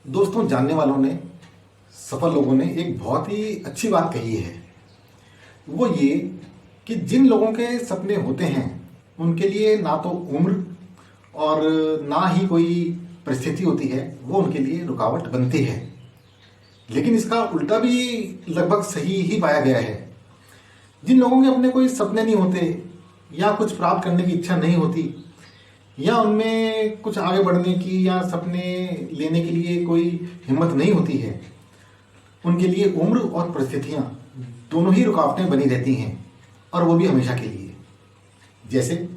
दोस्तों, जानने वालों ने, सफल लोगों ने एक बहुत ही अच्छी बात कही है। वो ये कि जिन लोगों के सपने होते हैं उनके लिए ना तो उम्र और ना ही कोई परिस्थिति होती है वो उनके लिए रुकावट बनती है। लेकिन इसका उल्टा भी लगभग सही ही पाया गया है। जिन लोगों के अपने कोई सपने नहीं होते या कुछ प्राप्त करने की इच्छा नहीं होती या उनमें कुछ आगे बढ़ने की या सपने लेने के लिए कोई हिम्मत नहीं होती है, उनके लिए उम्र और परिस्थितियां दोनों ही रुकावटें बनी रहती हैं, और वो भी हमेशा के लिए। जैसे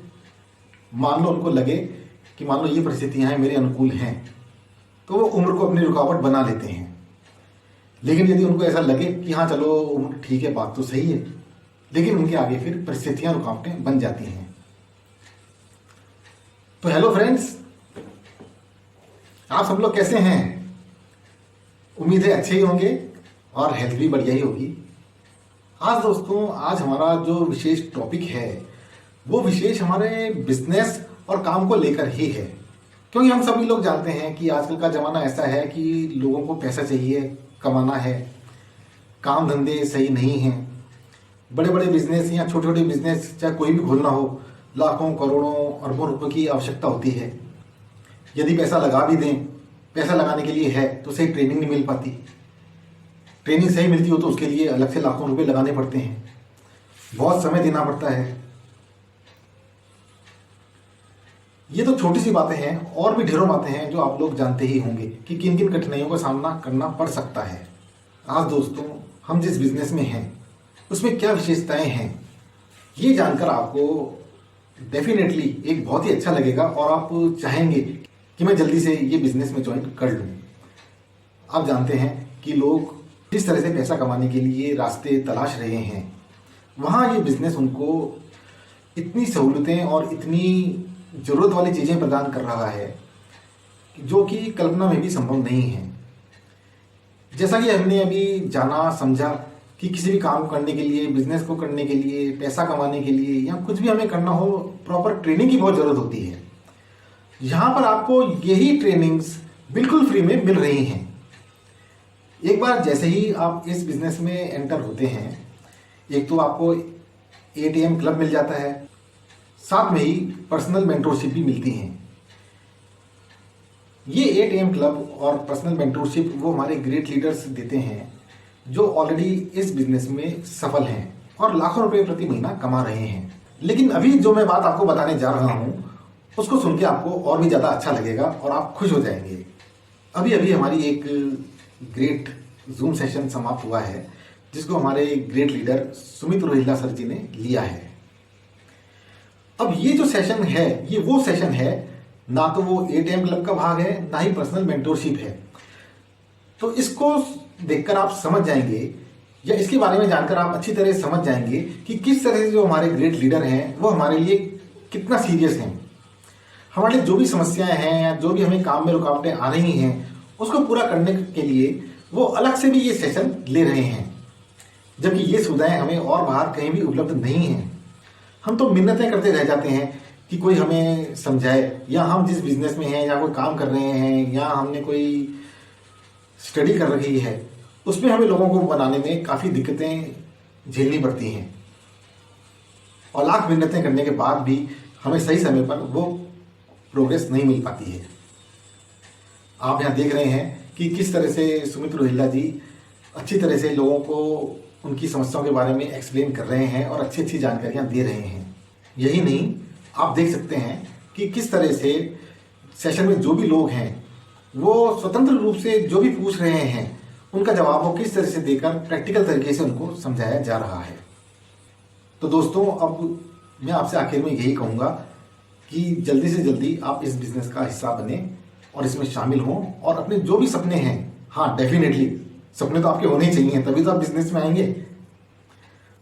मान लो उनको लगे कि मान लो ये परिस्थितियां हैं मेरे अनुकूल हैं, तो वो उम्र को अपनी रुकावट बना लेते हैं। लेकिन यदि उनको ऐसा लगे कि हाँ चलो उम्र ठीक है, बात तो सही है, लेकिन उनके आगे फिर परिस्थितियां रुकावटें बन जाती हैं। तो हेलो फ्रेंड्स, आप सब लोग कैसे हैं? उम्मीद है अच्छे ही होंगे और हेल्थ भी बढ़िया ही होगी। आज दोस्तों, आज हमारा जो विशेष टॉपिक है वो विशेष हमारे बिजनेस और काम को लेकर ही है। क्योंकि हम सभी लोग जानते हैं कि आजकल का ज़माना ऐसा है कि लोगों को पैसा चाहिए, कमाना है, काम धंधे सही नहीं हैं। बड़े बड़े बिजनेस या छोटे छोटे बिजनेस चाहे कोई भी खोलना हो, लाखों करोड़ों अरबों रुपए की आवश्यकता होती है। यदि पैसा लगा भी दें, पैसा लगाने के लिए है तो सही ट्रेनिंग नहीं मिल पाती। ट्रेनिंग सही मिलती हो तो उसके लिए अलग से लाखों रुपए लगाने पड़ते हैं, बहुत समय देना पड़ता है। ये तो छोटी सी बातें हैं, और भी ढेरों बातें हैं जो आप लोग जानते ही होंगे कि किन किन कठिनाइयों का सामना करना पड़ सकता है। आज दोस्तों, हम जिस बिजनेस में हैं उसमें क्या विशेषताएं हैं, ये जानकर आपको डेफिनेटली एक बहुत ही अच्छा लगेगा और आप चाहेंगे कि मैं जल्दी से ये बिजनेस में ज्वाइन कर लूँ। आप जानते हैं कि लोग जिस तरह से पैसा कमाने के लिए रास्ते तलाश रहे हैं, वहाँ ये बिजनेस उनको इतनी सहूलतें और इतनी ज़रूरत वाली चीज़ें प्रदान कर रहा है जो कि कल्पना में भी संभव नहीं है। जैसा कि हमने अभी जाना समझा कि किसी भी काम करने के लिए, बिजनेस को करने के लिए, पैसा कमाने के लिए या कुछ भी हमें करना हो, प्रॉपर ट्रेनिंग की बहुत ज़रूरत होती है। यहाँ पर आपको यही ट्रेनिंग्स बिल्कुल फ्री में मिल रही हैं। एक बार जैसे ही आप इस बिजनेस में एंटर होते हैं, एक तो आपको एटीएम क्लब मिल जाता है, साथ में ही पर्सनल मेंटरशिप भी मिलती हैं। ये एटीएम क्लब और पर्सनल मेंटरशिप वो हमारे ग्रेट लीडर्स देते हैं जो ऑलरेडी इस बिजनेस में सफल हैं और लाखों रुपए प्रति महीना कमा रहे हैं। लेकिन अभी जो मैं बात आपको बताने जा रहा हूं उसको सुन के आपको और भी ज़्यादा अच्छा लगेगा और आप खुश हो जाएंगे। अभी अभी हमारी एक ग्रेट जूम सेशन समाप्त हुआ है जिसको हमारे great leader Sumit Rohilla sir ji ने लिया है। अब ये जो सेशन है ये वो सेशन है, ना तो वो एटीएम क्लब का भाग है ना ही पर्सनल मेंटरशिप है। तो इसको देखकर आप समझ जाएंगे या इसके बारे में जानकर आप अच्छी तरह समझ जाएंगे कि किस तरह से जो हमारे ग्रेट लीडर हैं वो हमारे लिए कितना सीरियस हैं। हमारे जो भी समस्याएं हैं या जो भी हमें काम में रुकावटें आ रही हैं उसको पूरा करने के लिए वो अलग से भी ये सेशन ले रहे हैं, जबकि ये सुविधाएं हमें और बाहर कहीं भी उपलब्ध नहीं हैं। हम तो मिन्नतें करते रह जाते हैं कि कोई हमें समझाए, या हम जिस बिजनेस में हैं या कोई काम कर रहे हैं या हमने कोई स्टडी कर रही है उसमें हमें लोगों को बनाने में काफ़ी दिक्कतें झेलनी पड़ती हैं, और लाख मिन्नतें करने के बाद भी हमें सही समय पर वो प्रोग्रेस नहीं मिल पाती है। आप यहाँ देख रहे हैं कि किस तरह से सुमित रोहिल्ला जी अच्छी तरह से लोगों को उनकी समस्याओं के बारे में एक्सप्लेन कर रहे हैं और अच्छी अच्छी जानकारियाँ दे रहे हैं। यही नहीं, आप देख सकते हैं कि किस तरह से सेशन में जो भी लोग हैं वो स्वतंत्र रूप से जो भी पूछ रहे हैं उनका जवाब वो किस तरह से देकर प्रैक्टिकल तरीके से उनको समझाया जा रहा है। तो दोस्तों, अब मैं आपसे आखिर में यही कहूँगा कि जल्दी से जल्दी आप इस बिज़नेस का हिस्सा बने और इसमें शामिल हों और अपने जो भी सपने हैं, हाँ डेफिनेटली सपने तो आपके होने ही चाहिए, तभी तो आप बिजनेस में आएंगे,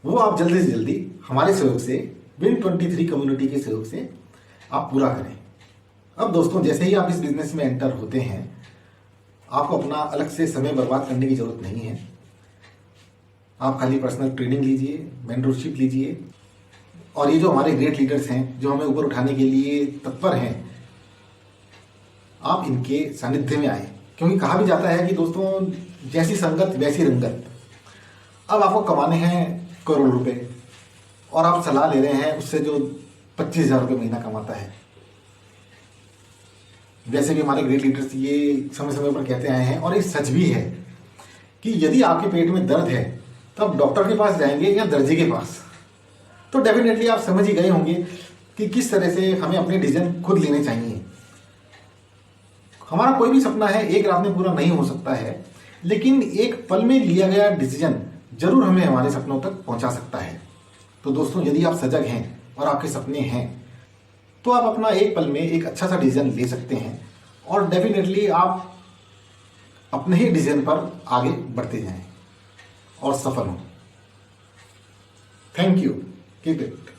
वो आप जल्दी से जल्दी हमारे सहयोग से, Win23 कम्युनिटी के सहयोग से आप पूरा करें। अब दोस्तों, जैसे ही आप इस बिजनेस में एंटर होते हैं आपको अपना अलग से समय बर्बाद करने की ज़रूरत नहीं है। आप खाली पर्सनल ट्रेनिंग लीजिए, मेंटरशिप लीजिए, और ये जो हमारे ग्रेट लीडर्स हैं जो हमें ऊपर उठाने के लिए तत्पर हैं, आप इनके सानिध्य में आए क्योंकि कहा भी जाता है कि दोस्तों जैसी संगत वैसी रंगत। अब आपको कमाने हैं करोड़ रुपए और आप सलाह ले रहे हैं उससे जो 25,000 रुपये महीना कमाता है। वैसे भी हमारे ग्रेट लीडर्स ये समय समय पर कहते आए हैं और ये सच भी है कि यदि आपके पेट में दर्द है तो आप डॉक्टर के पास जाएंगे या दर्जी के पास। तो डेफिनेटली आप समझ ही गए होंगे कि किस तरह से हमें अपने डिसीजन खुद लेने चाहिए। हमारा कोई भी सपना है एक रात में पूरा नहीं हो सकता है, लेकिन एक पल में लिया गया डिसीजन जरूर हमें हमारे सपनों तक पहुंचा सकता है। तो दोस्तों यदि आप सजग हैं और आपके सपने हैं तो आप अपना एक पल में एक अच्छा सा डिसीजन ले सकते हैं और डेफिनेटली आप अपने ही डिसीजन पर आगे बढ़ते जाएं और सफल हों। Thank you, keep it.